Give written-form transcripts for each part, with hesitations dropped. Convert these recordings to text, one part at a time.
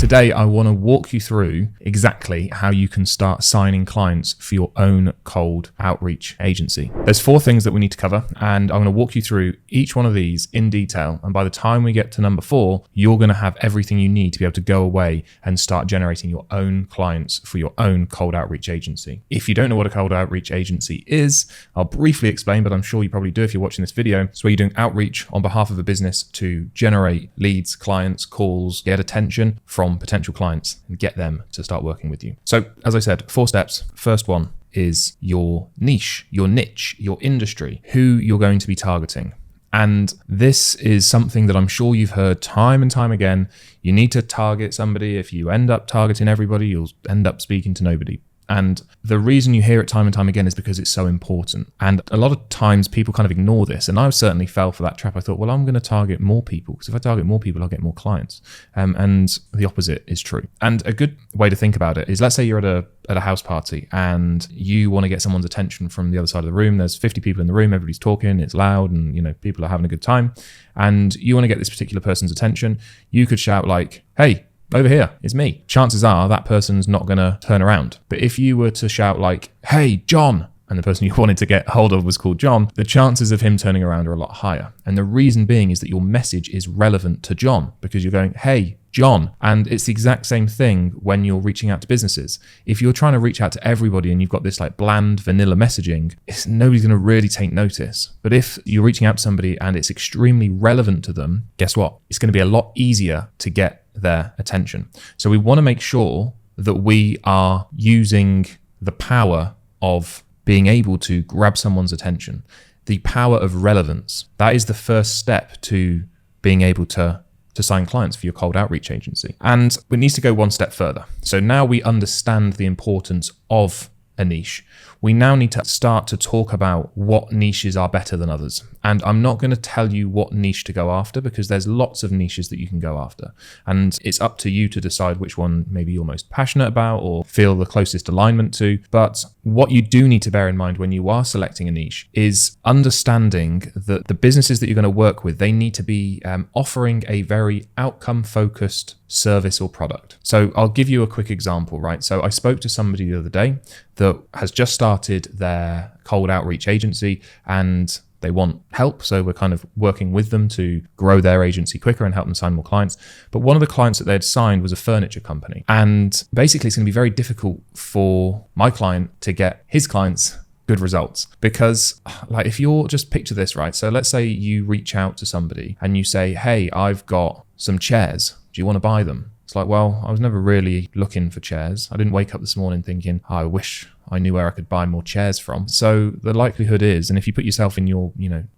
Today, I want to walk you through exactly how you can start signing clients for your own cold outreach agency. There's 4 things that we need to cover, and I'm going to walk you through each one of these in detail. And by the time we get to number 4, you're going to have everything you need to be able to go away and start generating your own clients for your own cold outreach agency. If you don't know what a cold outreach agency is, I'll briefly explain, but I'm sure you probably do if you're watching this video. It's where you're doing outreach on behalf of a business to generate leads, clients, calls, get attention from potential clients and get them to start working with you. So as I said, 4 steps. First one is your niche, your niche, your industry, who you're going to be targeting. And this is something that I'm sure you've heard time and time again. You need to target somebody. If you end up targeting everybody, you'll end up speaking to nobody. And the reason you hear it time and time again is because it's so important. And a lot of times people kind of ignore this. And I certainly fell for that trap. I thought, well, I'm going to target more people because if I target more people, I'll get more clients. And the opposite is true. And a good way to think about it is, let's say you're at a house party and you want to get someone's attention from the other side of the room. There's 50 people in the room, everybody's talking, it's loud, and people are having a good time. And you want to get this particular person's attention. You could shout like, "Hey, over here, it's me." Chances are that person's not going to turn around. But if you were to shout like, "Hey, John," and the person you wanted to get hold of was called John, the chances of him turning around are a lot higher. And the reason being is that your message is relevant to John because you're going, "Hey, John." And it's the exact same thing when you're reaching out to businesses. If you're trying to reach out to everybody and you've got this like bland vanilla messaging, nobody's going to really take notice. But if you're reaching out to somebody and it's extremely relevant to them, guess what? It's going to be a lot easier to get their attention. So we want to make sure that we are using the power of being able to grab someone's attention, the power of relevance. That is the first step to being able to sign clients for your cold outreach agency. And it needs to go one step further. So now we understand the importance of a niche. We now need to start to talk about what niches are better than others. And I'm not going to tell you what niche to go after because there's lots of niches that you can go after. And it's up to you to decide which one maybe you're most passionate about or feel the closest alignment to. But what you do need to bear in mind when you are selecting a niche is understanding that the businesses that you're going to work with, they need to be offering a very outcome-focused service or product. So I'll give you a quick example, right? So I spoke to somebody the other day that has just started their cold outreach agency and they want help. So we're kind of working with them to grow their agency quicker and help them sign more clients. But one of the clients that they had signed was a furniture company. And basically it's going to be very difficult for my client to get his clients good results because like if you're just picture this, right? So let's say you reach out to somebody and you say, "Hey, I've got some chairs. Do you want to buy them?" It's like, well, I was never really looking for chairs. I didn't wake up this morning thinking, I wish I knew where I could buy more chairs from. So the likelihood is, and if you put yourself in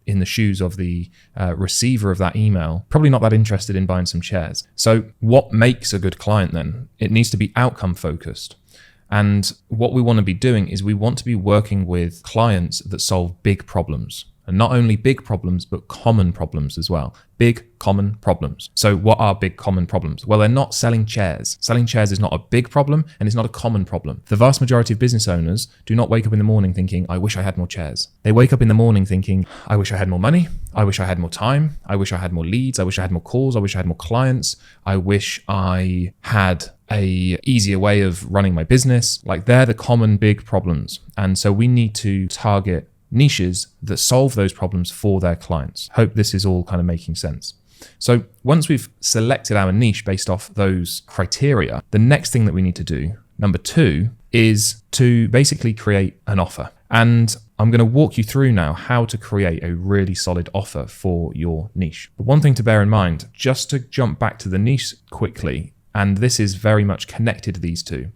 in the shoes of the receiver of that email, probably not that interested in buying some chairs. So what makes a good client then? It needs to be outcome focused. And what we want to be doing is we want to be working with clients that solve big problems. And not only big problems, but common problems as well. Big common problems. So what are big common problems? Well, they're not selling chairs. Selling chairs is not a big problem and it's not a common problem. The vast majority of business owners do not wake up in the morning thinking, "I wish I had more chairs." They wake up in the morning thinking, "I wish I had more money. I wish I had more time. I wish I had more leads. I wish I had more calls. I wish I had more clients. I wish I had a easier way of running my business." Like they're the common big problems. And so we need to target niches that solve those problems for their clients. Hope this is all kind of making sense. So once we've selected our niche based off those criteria, the next thing that we need to do, number 2, is to basically create an offer. And I'm going to walk you through now how to create a really solid offer for your niche. But one thing to bear in mind, just to jump back to the niche quickly, and this is very much connected to these two,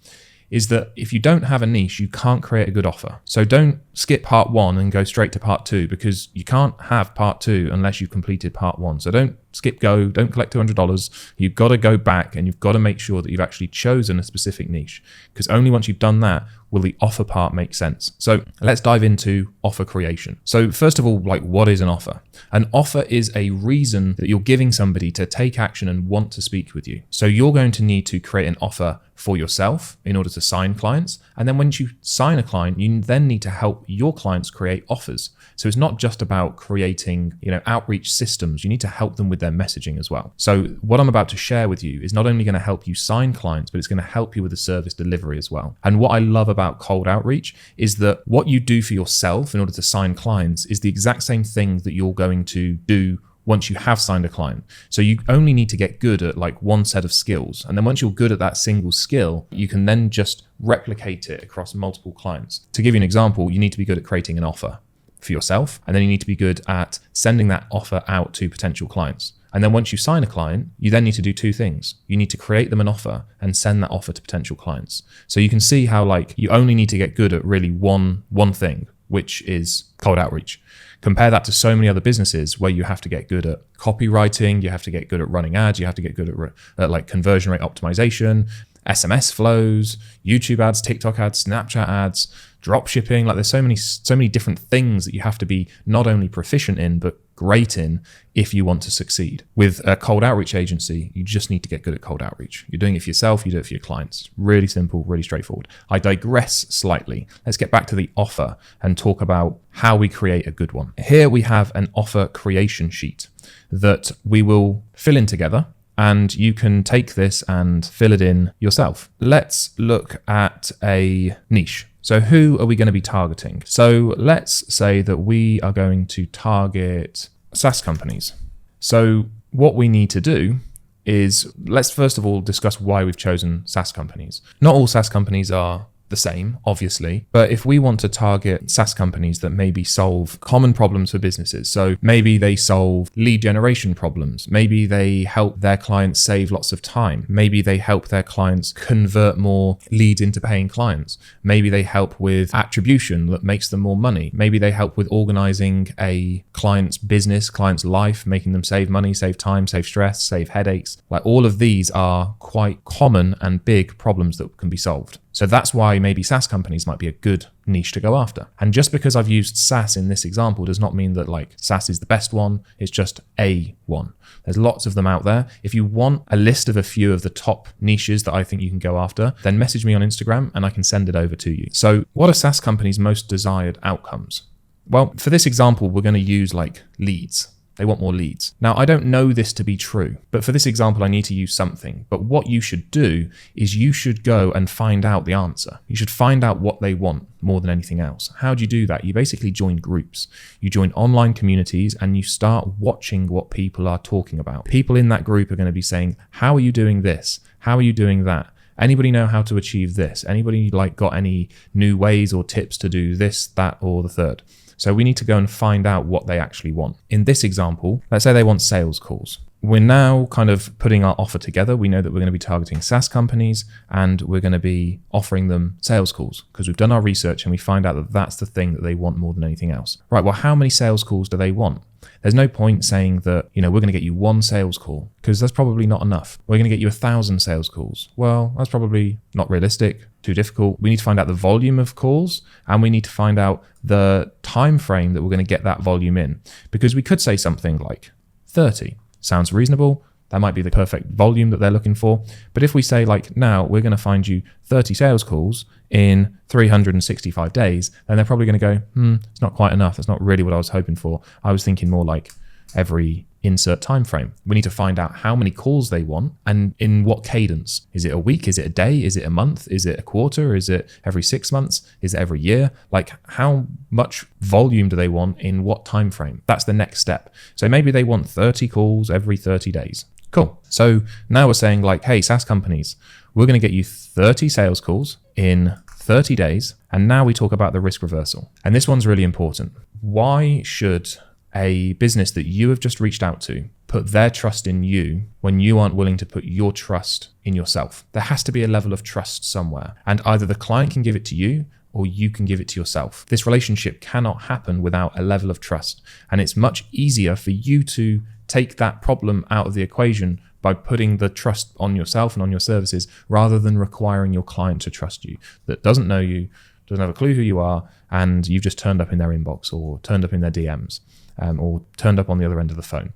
is that if you don't have a niche, you can't create a good offer. So don't skip part 1 and go straight to part 2 because you can't have part 2 unless you've completed part 1. So don't skip go, don't collect $200. You've got to go back and you've got to make sure that you've actually chosen a specific niche because only once you've done that will the offer part make sense. So let's dive into offer creation. So first of all, like what is an offer? An offer is a reason that you're giving somebody to take action and want to speak with you. So you're going to need to create an offer for yourself in order to sign clients. And then once you sign a client, you then need to help your clients create offers. So it's not just about creating, outreach systems. You need to help them with their messaging as well. So what I'm about to share with you is not only going to help you sign clients, but it's going to help you with the service delivery as well. And what I love about cold outreach is that what you do for yourself in order to sign clients is the exact same thing that you're going to do once you have signed a client. So you only need to get good at like one set of skills. And then once you're good at that single skill, you can then just replicate it across multiple clients. To give you an example, you need to be good at creating an offer for yourself. And then you need to be good at sending that offer out to potential clients. And then once you sign a client, you then need to do two things. You need to create them an offer and send that offer to potential clients. So you can see how like you only need to get good at really one thing, which is cold outreach. Compare that to so many other businesses where you have to get good at copywriting, you have to get good at running ads, you have to get good at like conversion rate optimization, SMS flows, YouTube ads, TikTok ads, Snapchat ads, drop shipping. Like there's so many different things that you have to be not only proficient in, but great in if you want to succeed. With a cold outreach agency, you just need to get good at cold outreach. You're doing it for yourself, you do it for your clients. Really simple, really straightforward. I digress slightly. Let's get back to the offer and talk about how we create a good one. Here we have an offer creation sheet that we will fill in together. And you can take this and fill it in yourself. Let's look at a niche. So who are we going to be targeting? So let's say that we are going to target SaaS companies. So what we need to do is let's first of all discuss why we've chosen SaaS companies. Not all SaaS companies are the same, obviously, but if we want to target SaaS companies that maybe solve common problems for businesses, so maybe they solve lead generation problems, maybe they help their clients save lots of time, maybe they help their clients convert more leads into paying clients, maybe they help with attribution that makes them more money, maybe they help with organizing a client's business, client's life, making them save money, save time, save stress, save headaches. Like all of these are quite common and big problems that can be solved. So that's why maybe SaaS companies might be a good niche to go after. And just because I've used SaaS in this example does not mean that like SaaS is the best one. It's just a one. There's lots of them out there. If you want a list of a few of the top niches that I think you can go after, then message me on Instagram and I can send it over to you. So what are SaaS companies' most desired outcomes? Well, for this example, we're going to use like leads. They want more leads. Now, I don't know this to be true, but for this example, I need to use something. But what you should do is you should go and find out the answer. You should find out what they want more than anything else. How do you do that? You basically join groups. You join online communities and you start watching what people are talking about. People in that group are going to be saying, how are you doing this? How are you doing that? Anybody know how to achieve this? Anybody like got any new ways or tips to do this, that, or the third? So we need to go and find out what they actually want. In this example, let's say they want sales calls. We're now kind of putting our offer together. We know that we're going to be targeting SaaS companies and we're going to be offering them sales calls because we've done our research and we find out that that's the thing that they want more than anything else. Right, well, how many sales calls do they want? There's no point saying that, we're going to get you one sales call because that's probably not enough. We're going to get you 1,000 sales calls. Well, that's probably not realistic, too difficult. We need to find out the volume of calls and we need to find out the time frame that we're going to get that volume in, because we could say something like 30. Sounds reasonable. That might be the perfect volume that they're looking for. But if we say like, now we're going to find you 30 sales calls in 365 days, then they're probably going to go, it's not quite enough. That's not really what I was hoping for. I was thinking more like every insert time frame. We need to find out how many calls they want and in what cadence. Is it a week? Is it a day? Is it a month? Is it a quarter? Is it every 6 months? Is it every year? Like how much volume do they want in what time frame? That's the next step. So maybe they want 30 calls every 30 days. Cool. So now we're saying like, hey, SaaS companies, we're going to get you 30 sales calls in 30 days. And now we talk about the risk reversal. And this one's really important. Why should a business that you have just reached out to put their trust in you when you aren't willing to put your trust in yourself? There has to be a level of trust somewhere. And either the client can give it to you or you can give it to yourself. This relationship cannot happen without a level of trust. And it's much easier for you to take that problem out of the equation by putting the trust on yourself and on your services rather than requiring your client to trust you, that doesn't know you, doesn't have a clue who you are, and you've just turned up in their inbox or turned up in their DMs. or turned up on the other end of the phone.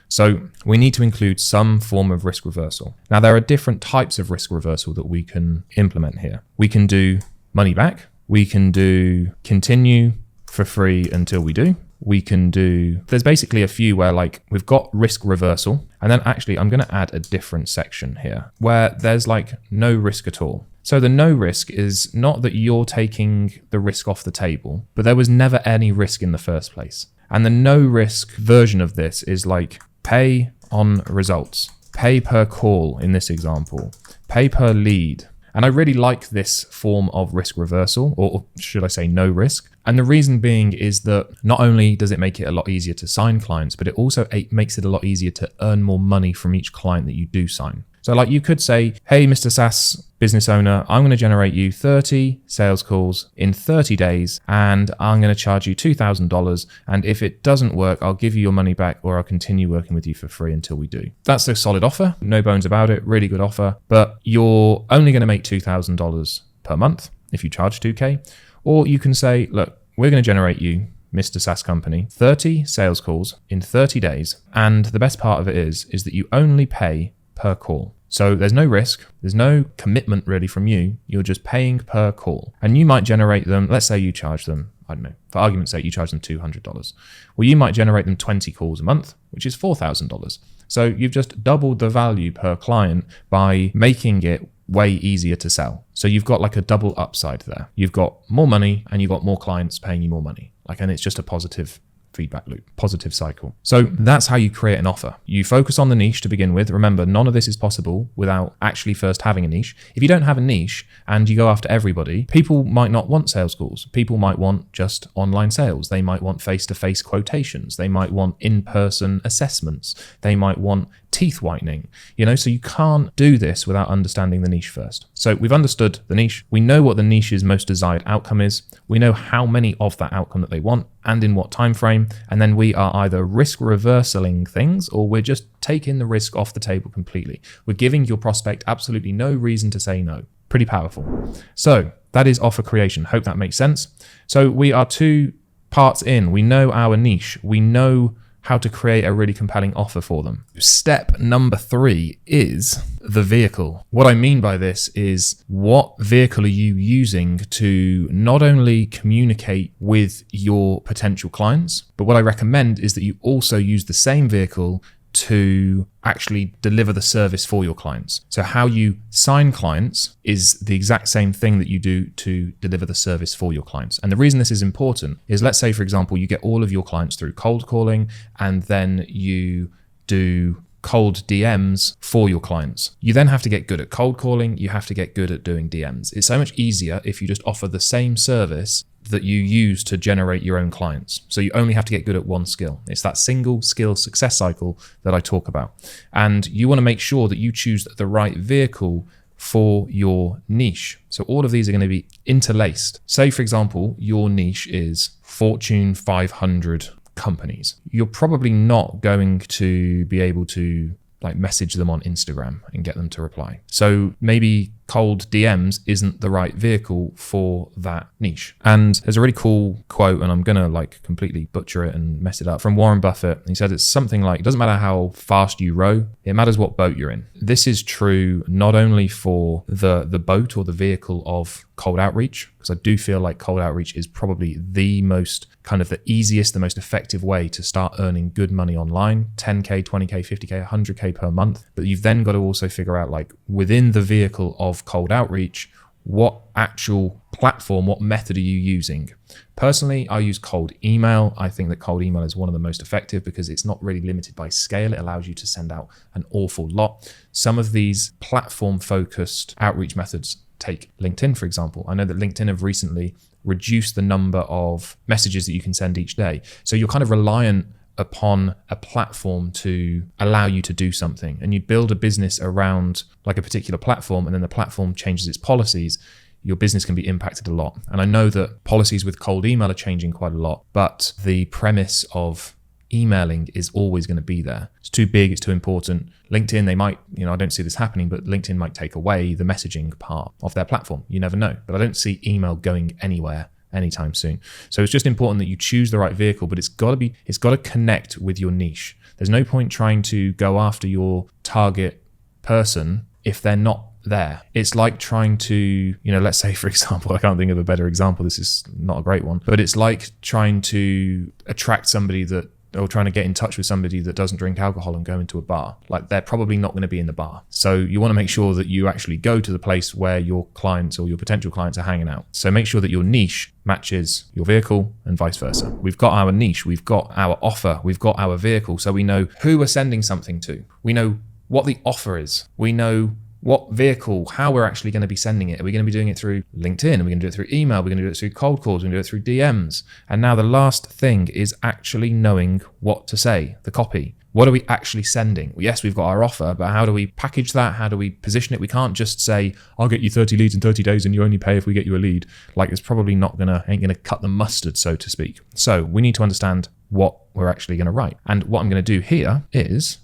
So we need to include some form of risk reversal. Now, there are different types of risk reversal that we can implement here. We can do money back. We can do continue for free until we do. We can do, there's basically a few where like we've got risk reversal. And then actually I'm going to add a different section here where there's like no risk at all. So the no risk is not that you're taking the risk off the table, but there was never any risk in the first place. And the no risk version of this is like pay on results, pay per call in this example, pay per lead. And I really like this form of risk reversal, or should I say no risk. And the reason being is that not only does it make it a lot easier to sign clients, but it also makes it a lot easier to earn more money from each client that you do sign. So like you could say, hey, Mr. SaaS business owner, I'm going to generate you 30 sales calls in 30 days, and I'm going to charge you $2,000. And if it doesn't work, I'll give you your money back, or I'll continue working with you for free until we do. That's a solid offer. No bones about it. Really good offer. But you're only going to make $2,000 per month if you charge 2K. Or you can say, look, we're going to generate you, Mr. SaaS company, 30 sales calls in 30 days. And the best part of it is that you only pay per call. So there's no risk, there's no commitment really from you, you're just paying per call. And you might generate them, let's say you charge them, I don't know, for argument's sake, you charge them $200. Well, you might generate them 20 calls a month, which is $4,000. So you've just doubled the value per client by making it way easier to sell. So you've got like a double upside there. You've got more money and you've got more clients paying you more money. And it's just a positive feedback loop, positive cycle. So that's how you create an offer. You focus on the niche to begin with. Remember, none of this is possible without actually first having a niche. If you don't have a niche and you go after everybody, people might not want sales calls. People might want just online sales. They might want face-to-face quotations. They might want in-person assessments. They might want teeth whitening, so you can't do this without understanding the niche first. So we've understood the niche. We know what the niche's most desired outcome is. We know how many of that outcome that they want and in what time frame. And then we are either risk reversaling things, or we're just taking the risk off the table completely. We're giving your prospect absolutely no reason to say no. Pretty powerful. So that is offer creation. Hope that makes sense. So we are 2 parts in. We know our niche. We know how to create a really compelling offer for them. Step number 3 is the vehicle. What I mean by this is, what vehicle are you using to not only communicate with your potential clients, but what I recommend is that you also use the same vehicle to actually deliver the service for your clients. So how you sign clients is the exact same thing that you do to deliver the service for your clients. And the reason this is important is, let's say, for example, you get all of your clients through cold calling, and then you do cold DMs for your clients. You then have to get good at cold calling. You have to get good at doing DMs. It's so much easier if you just offer the same service that you use to generate your own clients. So you only have to get good at one skill. It's that single skill success cycle that I talk about. And you want to make sure that you choose the right vehicle for your niche. So all of these are going to be interlaced. Say, for example, your niche is Fortune 500 companies. You're probably not going to be able to message them on Instagram and get them to reply. So maybe cold DMs isn't the right vehicle for that niche. And there's a really cool quote, and I'm gonna completely butcher it and mess it up, from Warren Buffett. He said it's something like, it doesn't matter how fast you row, it matters what boat you're in. This is true not only for the boat or the vehicle of cold outreach, because I do feel like cold outreach is probably the most the easiest, the most effective way to start earning good money online, 10K, 20K, 50K, 100K per month. But you've then got to also figure out within the vehicle of cold outreach, what actual platform, what method are you using? Personally, I use cold email. I think that cold email is one of the most effective because it's not really limited by scale. It allows you to send out an awful lot. Some of these platform-focused outreach methods, take LinkedIn, for example. I know that LinkedIn have recently reduced the number of messages that you can send each day. So you're reliant upon a platform to allow you to do something, and you build a business around a particular platform, and then the platform changes its policies, your business can be impacted a lot. And I know that policies with cold email are changing quite a lot, but the premise of emailing is always going to be there. It's too big, it's too important. LinkedIn, they might, I don't see this happening, but LinkedIn might take away the messaging part of their platform. You never know. But I don't see email going anywhere anytime soon. So it's just important that you choose the right vehicle, but it's got to connect with your niche. There's no point trying to go after your target person if they're not there. It's like trying to, let's say, for example, I can't think of a better example. This is not a great one, but it's like trying to attract somebody or trying to get in touch with somebody that doesn't drink alcohol and go into a bar. Like, they're probably not going to be in the bar. So you want to make sure that you actually go to the place where your clients or your potential clients are hanging out. So make sure that your niche matches your vehicle and vice versa. We've got our niche, we've got our offer, we've got our vehicle. So we know who we're sending something to. We know what the offer is. We know what vehicle, how we're actually going to be sending it. Are we going to be doing it through LinkedIn? Are we going to do it through email? We're going to do it through cold calls. We're going to do it through DMs. And now the last thing is actually knowing what to say, the copy. What are we actually sending? Well, yes, we've got our offer, but how do we package that? How do we position it? We can't just say, I'll get you 30 leads in 30 days and you only pay if we get you a lead. Like, it's probably ain't going to cut the mustard, so to speak. So we need to understand what we're actually going to write. And what I'm going to do here is,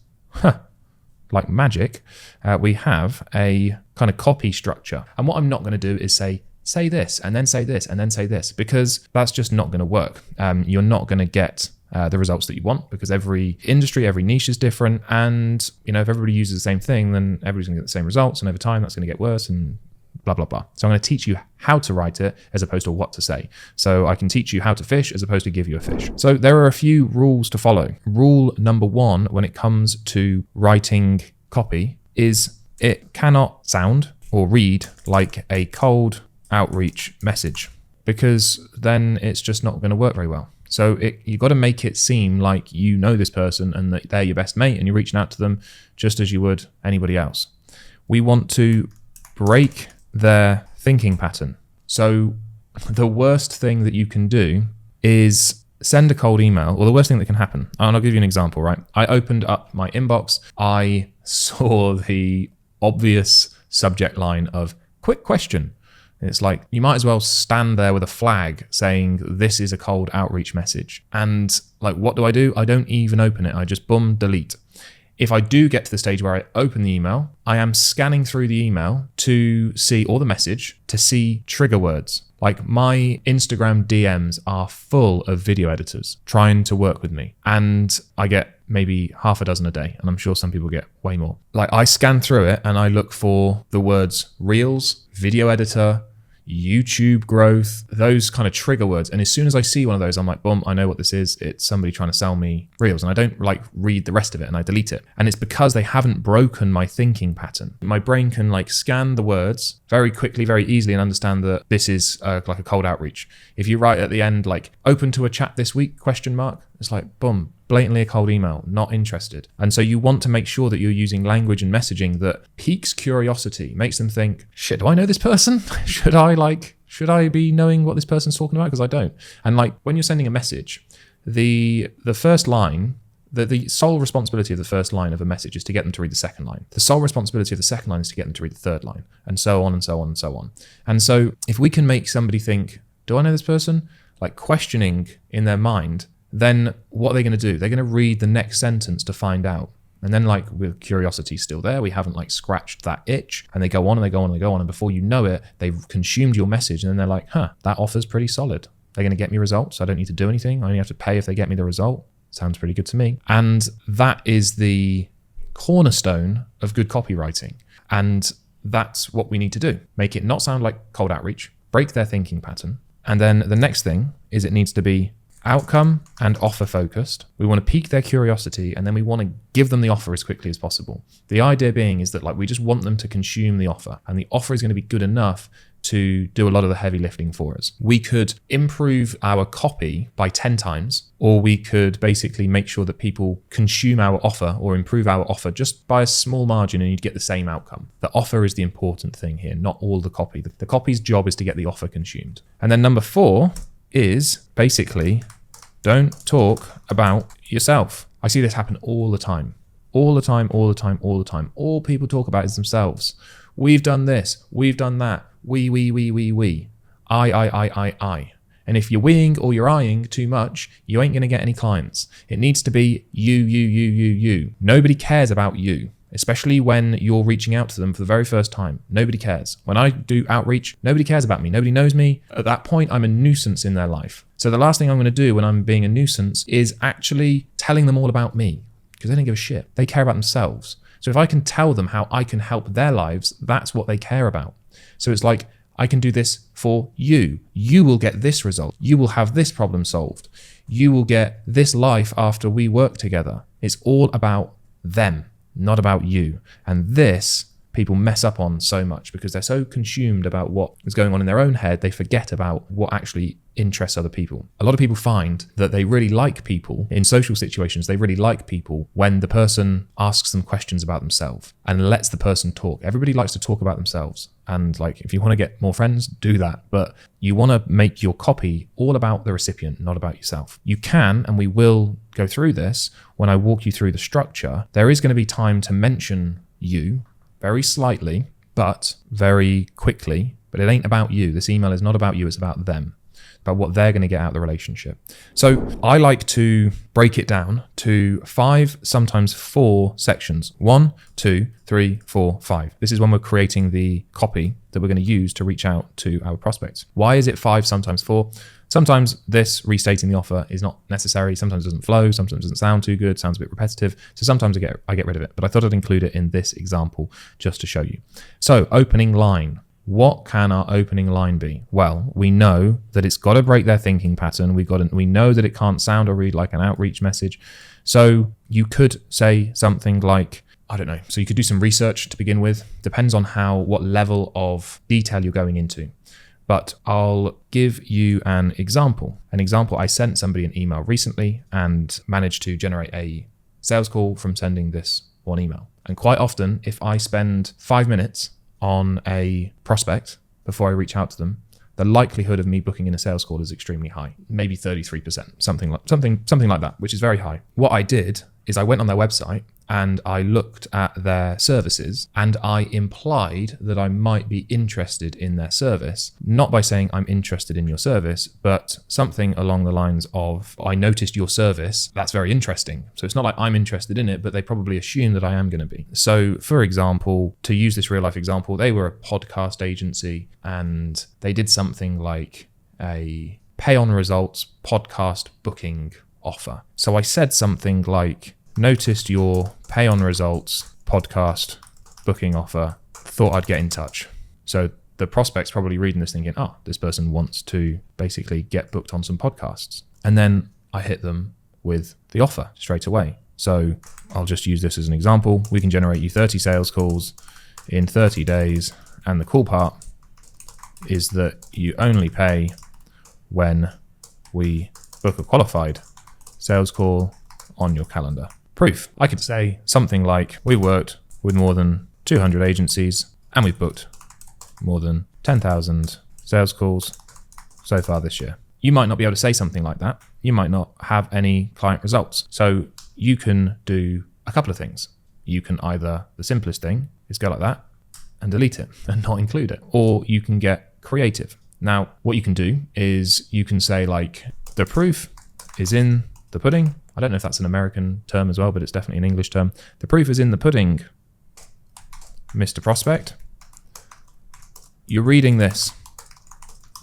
like magic, we have a kind of copy structure. And what I'm not going to do is say this, and then say this, and then say this, because that's just not going to work. You're not going to get the results that you want, because every industry, every niche is different. And, if everybody uses the same thing, then everybody's going to get the same results. And over time, that's going to get worse and blah, blah, blah. So I'm going to teach you how to write it as opposed to what to say. So I can teach you how to fish as opposed to give you a fish. So there are a few rules to follow. Rule number 1, when it comes to writing copy, is it cannot sound or read like a cold outreach message, because then it's just not going to work very well. So you've got to make it seem like you know this person and that they're your best mate and you're reaching out to them just as you would anybody else. We want to break their thinking pattern. So the worst thing that you can do is send a cold email, or the worst thing that can happen. And I'll give you an example, right? I opened up my inbox. I saw the obvious subject line of quick question. It's like, you might as well stand there with a flag saying, this is a cold outreach message. And like, what do? I don't even open it. I just boom, delete. If I do get to the stage where I open the email, I am scanning through the email to see, or the message, to see trigger words. Like, my Instagram DMs are full of video editors trying to work with me. And I get maybe half a dozen a day. And I'm sure some people get way more. Like, I scan through it and I look for the words reels, video editor, YouTube growth, those kind of trigger words. And as soon as I see one of those, I'm like, boom, I know what this is. It's somebody trying to sell me reels. And I don't like read the rest of it and I delete it. And it's because they haven't broken my thinking pattern. My brain can like scan the words very quickly, very easily, and understand that this is like a cold outreach. If you write at the end, like, open to a chat this week, ? It's like, boom, blatantly a cold email, not interested. And so you want to make sure that you're using language and messaging that piques curiosity, makes them think, shit, do I know this person? Should I be knowing what this person's talking about? Because I don't. And like, when you're sending a message, the first line, the sole responsibility of the first line of a message is to get them to read the second line. The sole responsibility of the second line is to get them to read the third line, and so on and so on and so on. And so if we can make somebody think, do I know this person? Like, questioning in their mind, then what are they going to do? They're going to read the next sentence to find out. And then, like, with curiosity still there, we haven't like scratched that itch, and they go on and they go on and they go on. And before you know it, they've consumed your message. And then they're like, that offer's pretty solid. They're going to get me results. I don't need to do anything. I only have to pay if they get me the result. Sounds pretty good to me. And that is the cornerstone of good copywriting. And that's what we need to do. Make it not sound like cold outreach, break their thinking pattern. And then the next thing is it needs to be outcome and offer focused. We want to pique their curiosity, and then we want to give them the offer as quickly as possible. The idea being is that like, we just want them to consume the offer, and the offer is going to be good enough to do a lot of the heavy lifting for us. We could improve our copy by 10 times, or we could basically make sure that people consume our offer or improve our offer just by a small margin, and you'd get the same outcome. The offer is the important thing here, not all the copy. The copy's job is to get the offer consumed. And then number 4 is basically, don't talk about yourself. I see this happen all the time. All the time. All people talk about is themselves. We've done this, we've done that. We. I. And if you're weeing or you're eyeing too much, you ain't going to get any clients. It needs to be you. Nobody cares about you. especially when you're reaching out to them for the very first time. Nobody cares. When I do outreach, nobody cares about me. Nobody knows me. At that point, I'm a nuisance in their life. So the last thing I'm going to do when I'm being a nuisance is actually telling them all about me, because they don't give a shit. They care about themselves. So if I can tell them how I can help their lives, that's what they care about. So it's like, I can do this for you. You will get this result. You will have this problem solved. You will get this life after we work together. It's all about them, not about you. And this people mess up on so much because they're so consumed about what is going on in their own head, they forget about what actually interests other people. A lot of people find that they really like people in social situations. They really like people when the person asks them questions about themselves and lets the person talk. Everybody likes to talk about themselves. And like, if you want to get more friends, do that. But you want to make your copy all about the recipient, not about yourself. You can, and we will go through this when I walk you through the structure. There is going to be time to mention you very slightly, but very quickly. But it ain't about you. This email is not about you. It's about them, about what they're going to get out of the relationship. So I like to break it down to 5, sometimes 4 sections. 1, 2, 3, 4, 5. This is when we're creating the copy that we're going to use to reach out to our prospects. Why is it 5, sometimes 4? Sometimes this restating the offer is not necessary. Sometimes it doesn't flow. Sometimes it doesn't sound too good. Sounds a bit repetitive. So sometimes I get rid of it. But I thought I'd include it in this example just to show you. So opening line. What can our opening line be? Well, we know that it's got to break their thinking pattern. We know that it can't sound or read like an outreach message. So you could say something like, I don't know. So you could do some research to begin with. Depends on what level of detail you're going into. But I'll give you an example. I sent somebody an email recently and managed to generate a sales call from sending this one email. And quite often, if I spend 5 minutes on a prospect before I reach out to them, the likelihood of me booking in a sales call is extremely high, maybe 33%, something like that, which is very high. What I did is I went on their website and I looked at their services and I implied that I might be interested in their service, not by saying I'm interested in your service, but something along the lines of, I noticed your service, that's very interesting. So it's not like I'm interested in it, but they probably assume that I am going to be. So for example, to use this real life example, they were a podcast agency and they did something like a pay on results podcast booking offer. So I said something like, noticed your pay on results podcast booking offer, thought I'd get in touch. So the prospect's probably reading this thinking, this person wants to basically get booked on some podcasts. And then I hit them with the offer straight away. So I'll just use this as an example. We can generate you 30 sales calls in 30 days. And the cool part is that you only pay when we book a qualified sales call on your calendar. Proof. I could say something like, we worked with more than 200 agencies and we've booked more than 10,000 sales calls so far this year. You might not be able to say something like that. You might not have any client results. So you can do a couple of things. You can either, the simplest thing is go like that and delete it and not include it. Or you can get creative. Now, what you can do is you can say like, the proof is in the pudding. I don't know if that's an American term as well, but it's definitely an English term. The proof is in the pudding, Mr. Prospect. You're reading this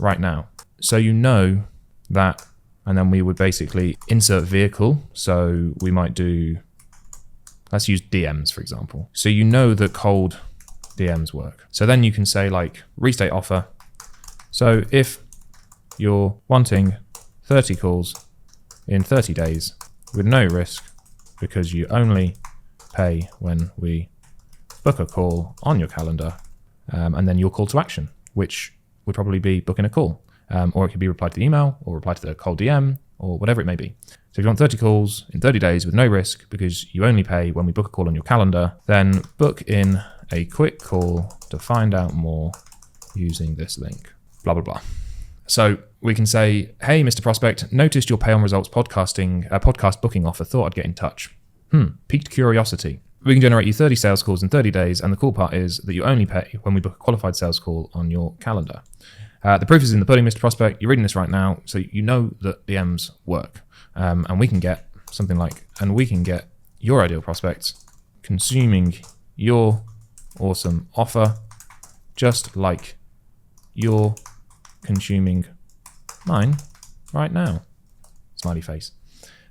right now. So you know that, and then we would basically insert vehicle. So we might do, let's use DMs, for example. So you know that cold DMs work. So then you can say like restate offer. So if you're wanting 30 calls in 30 days with no risk, because you only pay when we book a call on your calendar, and then your call to action, which would probably be booking a call, or it could be reply to the email or reply to the cold DM or whatever it may be. So if you want 30 calls in 30 days with no risk because you only pay when we book a call on your calendar, then book in a quick call to find out more using this link, blah, blah, blah. So we can say, hey, Mr. Prospect, noticed your pay on results podcast booking offer, thought I'd get in touch. Piqued curiosity. We can generate you 30 sales calls in 30 days. And the cool part is that you only pay when we book a qualified sales call on your calendar. The proof is in the pudding, Mr. Prospect. You're reading this right now. So you know that DMs work. And we can get something like, and we can get your ideal prospects consuming your awesome offer, just like you're consuming mine right now. Smiley face.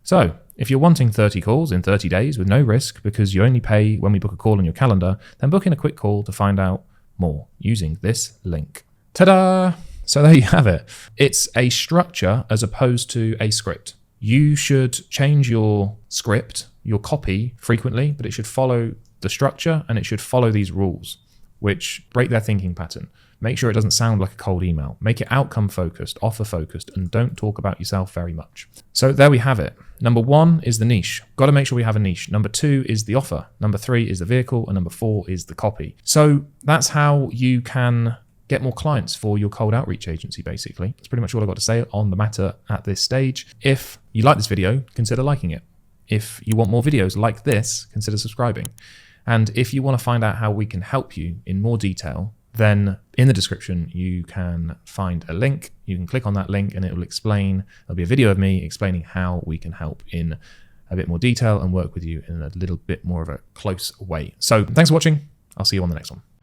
So if you're wanting 30 calls in 30 days with no risk because you only pay when we book a call on your calendar, then book in a quick call to find out more using this link. Ta-da! So there you have it. It's a structure as opposed to a script. You should change your script, your copy frequently, but it should follow the structure and it should follow these rules, which break their thinking pattern. Make sure it doesn't sound like a cold email. Make it outcome focused, offer focused, and don't talk about yourself very much. So there we have it. Number 1 is the niche. Got to make sure we have a niche. Number 2 is the offer. Number 3 is the vehicle. And number 4 is the copy. So that's how you can get more clients for your cold outreach agency, basically. That's pretty much all I've got to say on the matter at this stage. If you like this video, consider liking it. If you want more videos like this, consider subscribing. And if you want to find out how we can help you in more detail, then in the description, you can find a link. You can click on that link and it will explain, there'll be a video of me explaining how we can help in a bit more detail and work with you in a little bit more of a close way. So thanks for watching. I'll see you on the next one.